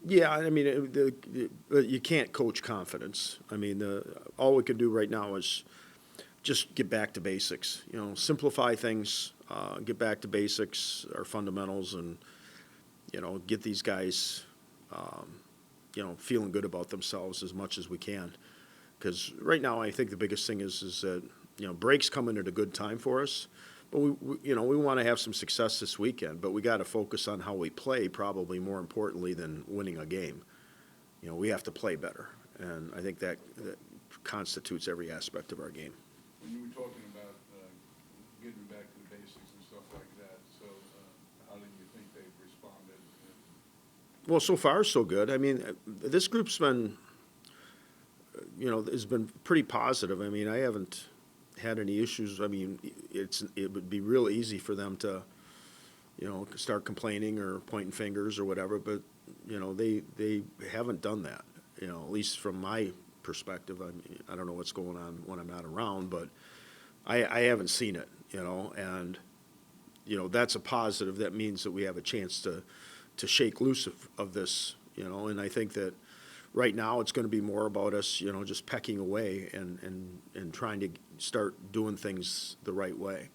Yeah, I mean, you can't coach confidence. I mean, all we can do right now is just get back to basics. You know, simplify things, get back to basics, our fundamentals, and get these guys, feeling good about themselves as much as we can. Because right now, I think the biggest thing is that breaks come in at a good time for us. But we want to have some success this weekend. But we got to focus on how we play, probably more importantly than winning a game. We have to play better, and I think that constitutes every aspect of our game. When you were talking about getting back to the basics and stuff like that, so how do you think they've responded? Well, so far so good. I mean, this group's been, has been pretty positive. I mean, I haven't had any issues. I mean, it would be real easy for them to, start complaining or pointing fingers or whatever. But they haven't done that. At least from my perspective. I mean, I don't know what's going on when I'm not around, but I haven't seen it. And that's a positive. That means that we have a chance to shake loose of this. And I think that right now it's going to be more about us, just pecking away and trying to start doing things the right way.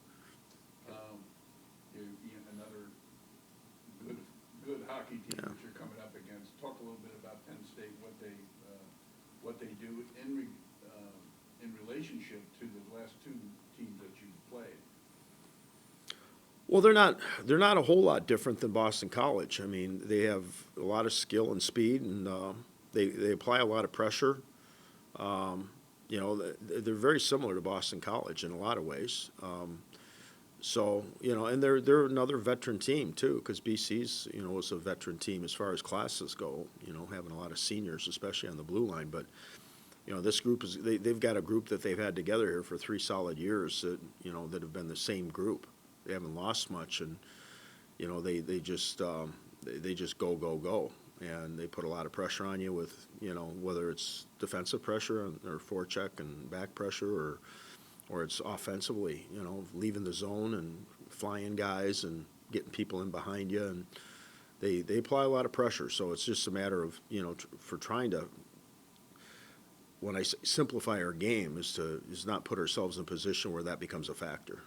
Another good hockey team that you're coming up against. Talk a little bit about Penn State, what they do in relationship to the last two teams that you've played. Well, they're not a whole lot different than Boston College. I mean, they have a lot of skill and speed, and they apply a lot of pressure. They're very similar to Boston College in a lot of ways. And they're another veteran team too, because BC's was a veteran team as far as classes go. Having a lot of seniors, especially on the blue line. But this group they've got a group that they've had together here for 3 solid years that have been the same group. They haven't lost much, and they just go, and they put a lot of pressure on you with whether it's defensive pressure or forecheck and back pressure or it's offensively, leaving the zone and flying guys and getting people in behind you, and they apply a lot of pressure. So it's just a matter of for trying to. When I say simplify our game, is not put ourselves in a position where that becomes a factor.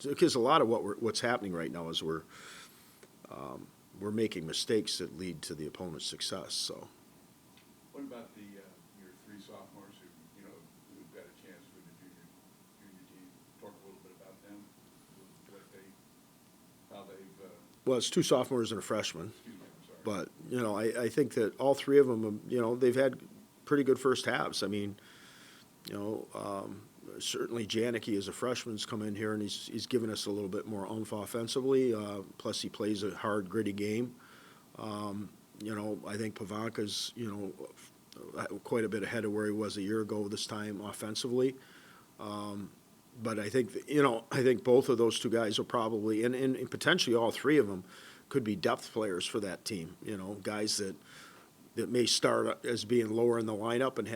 Because a lot of what's happening right now is we're making mistakes that lead to the opponent's success. So. What about your 3 sophomores who've got a chance with the junior team? Talk a little bit about them, how they've. Well, it's 2 sophomores and a freshman. Excuse me, I'm sorry. But I think that all 3 of them, they've had pretty good first halves. I mean, certainly Janicki as a freshman's come in here and he's given us a little bit more oomph offensively. Plus he plays a hard, gritty game. I think Pavanka's quite a bit ahead of where he was a year ago this time offensively. But I think I think both of those 2 guys will probably and potentially all 3 of them could be depth players for that team. Guys that may start as being lower in the lineup, and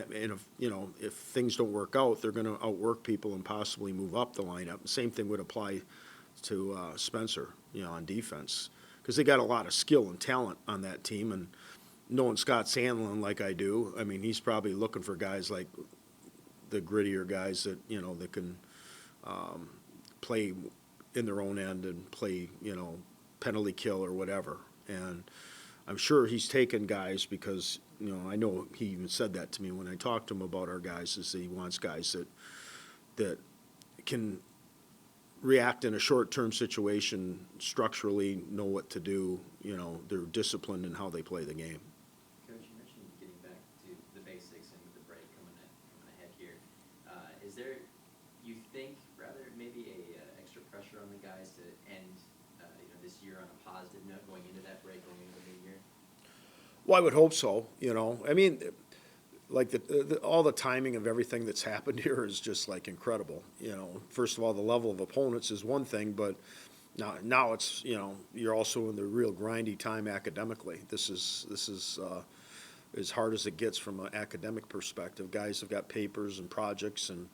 if things don't work out, they're going to outwork people and possibly move up the lineup. The same thing would apply to Spencer, on defense, because they got a lot of skill and talent on that team. And knowing Scott Sandlin like I do, I mean, he's probably looking for guys like the grittier guys that that can play in their own end and play penalty kill or whatever. And I'm sure he's taken guys because, I know he even said that to me when I talked to him about our guys, is that he wants guys that can react in a short-term situation, structurally know what to do, they're disciplined in how they play the game. Coach, you mentioned getting back to the basics and with the break coming ahead here. Is there, you think, rather maybe extra pressure on the guys to end this year on a positive note going into that break, going into the new year? Well, I would hope so. I mean, like all the timing of everything that's happened here is just like incredible. First of all, the level of opponents is one thing, but now it's you're also in the real grindy time academically. This is as hard as it gets from an academic perspective. Guys have got papers and projects, and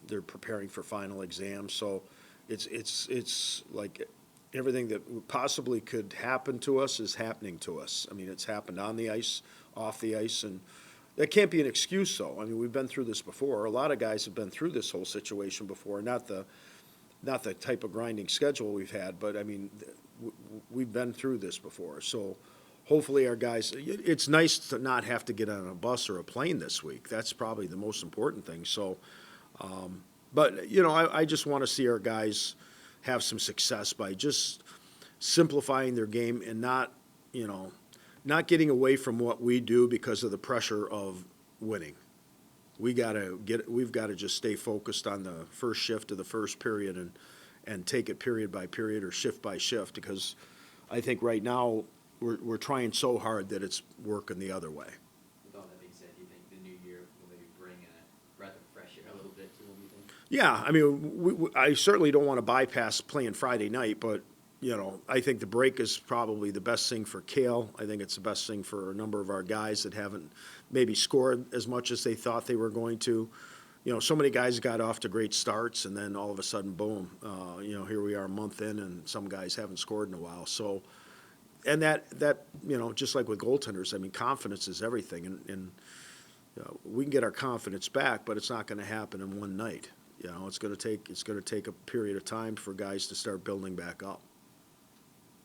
they're preparing for final exams. So it's like everything that possibly could happen to us is happening to us. I mean, it's happened on the ice, off the ice, and that can't be an excuse, though. I mean, we've been through this before. A lot of guys have been through this whole situation before, not the type of grinding schedule we've had, but I mean, we've been through this before. So hopefully our guys, it's nice to not have to get on a bus or a plane this week. That's probably the most important thing. So, but, you know, I just want to see our guys have some success by just simplifying their game and not, you know, not getting away from what we do because of the pressure of winning. We've got to just stay focused on the first shift of the first period and take it period by period or shift by shift, because I think right now we're trying so hard that it's working the other way. With all that being said, do you think the new year will maybe bring a breath of fresh air a little bit to what you think? Yeah, I mean, I certainly don't want to bypass playing Friday night, but, you know, I think the break is probably the best thing for Cale. I think it's the best thing for a number of our guys that haven't maybe scored as much as they thought they were going to. You know, so many guys got off to great starts, and then all of a sudden, boom, you know, here we are a month in, and some guys haven't scored in a while. So, and that you know, just like with goaltenders, I mean, confidence is everything, and you know, we can get our confidence back, but it's not going to happen in one night. You know, it's going to take a period of time for guys to start building back up.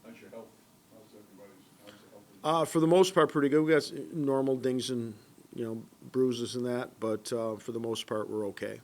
How's your health? How's the health? For the most part, pretty good. We got normal dings and, you know, bruises and that, but for the most part, we're okay.